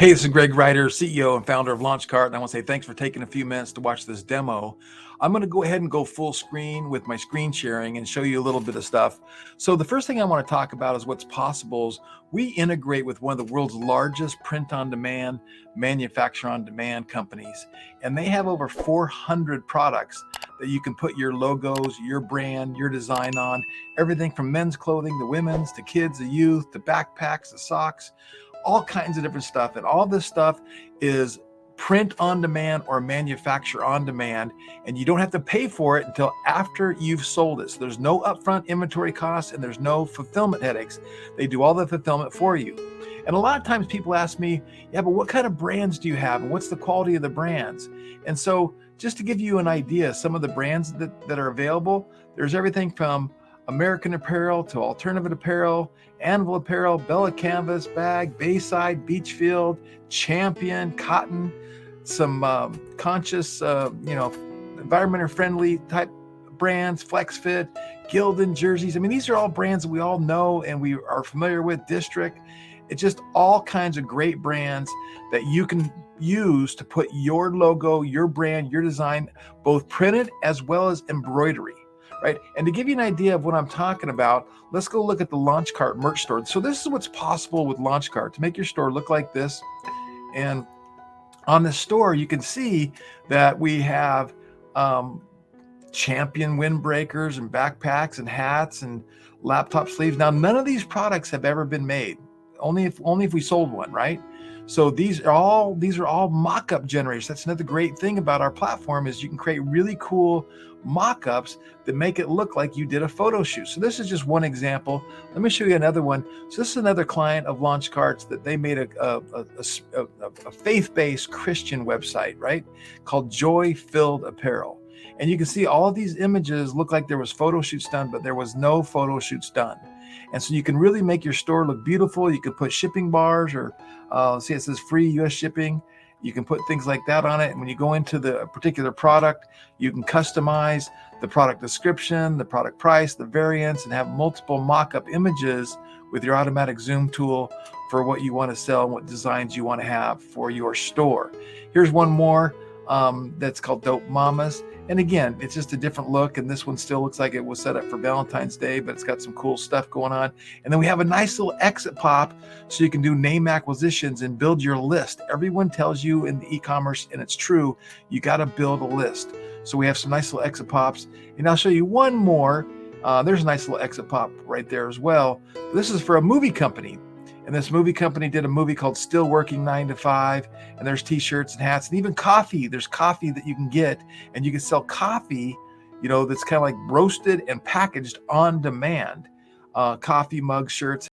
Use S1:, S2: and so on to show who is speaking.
S1: Hey, this is Greg Ryder, CEO and founder of LaunchCart, and I want to say thanks for taking a few minutes to watch this demo. I'm going to go ahead and go full screen with my screen sharing and show you a little bit of stuff. So the first thing I want to talk about is what's possible is we integrate with one of the world's largest print-on-demand, manufacture-on-demand companies, and they have over 400 products that you can put your logos, your brand, your design on, everything from men's clothing to women's to kids to youth to backpacks to socks, all kinds of different stuff. And all this stuff is print on demand or manufacture on demand, and you don't have to pay for it until after you've sold it. So there's no upfront inventory costs and there's no fulfillment headaches. They do all the fulfillment for you. And a lot of times people ask me, yeah, but what kind of brands do you have? And what's the quality of the brands? And so just to give you an idea, some of the brands that are available, there's everything from American Apparel to alternative apparel, Anvil Apparel, Bella Canvas, Bag, Bayside, Beachfield, Champion, Cotton, some conscious, environmental friendly type brands, FlexFit, Gildan jerseys. I mean, these are all brands that we all know and we are familiar with. District. It's just all kinds of great brands that you can use to put your logo, your brand, your design, both printed as well as embroidery. Right. And to give you an idea of what I'm talking about, let's go look at the LaunchCart merch store. So this is what's possible with LaunchCart to make your store look like this. And on the store, you can see that we have Champion windbreakers and backpacks and hats and laptop sleeves. Now, none of these products have ever been made. Only if we sold one, right? So these are all mock-up generators. That's another great thing about our platform is you can create really cool mock-ups that make it look like you did a photo shoot. So this is just one example. Let me show you another one. So this is another client of LaunchCart's that they made a faith-based Christian website, right? Called Joy Filled Apparel. And you can see all of these images look like there was photo shoots done, but there was no photo shoots done. And so you can really make your store look beautiful. You can put shipping bars or see it says free US shipping. You can put things like that on it. And when you go into the particular product, you can customize the product description, the product price, the variants, and have multiple mock-up images with your automatic zoom tool for what you want to sell and what designs you want to have for your store. Here's one more that's called Dope Mamas. And again, it's just a different look. And this one still looks like it was set up for Valentine's Day, but it's got some cool stuff going on. And then we have a nice little exit pop so you can do name acquisitions and build your list. Everyone tells you in the e-commerce, and it's true, you got to build a list. So we have some nice little exit pops. And I'll show you one more. There's a nice little exit pop right there as well. This is for a movie company. And this movie company did a movie called Still Working 9 to 5. And there's t-shirts and hats and even coffee. There's coffee that you can get, and you can sell coffee, that's kind of like roasted and packaged on demand. Coffee mugs, shirts,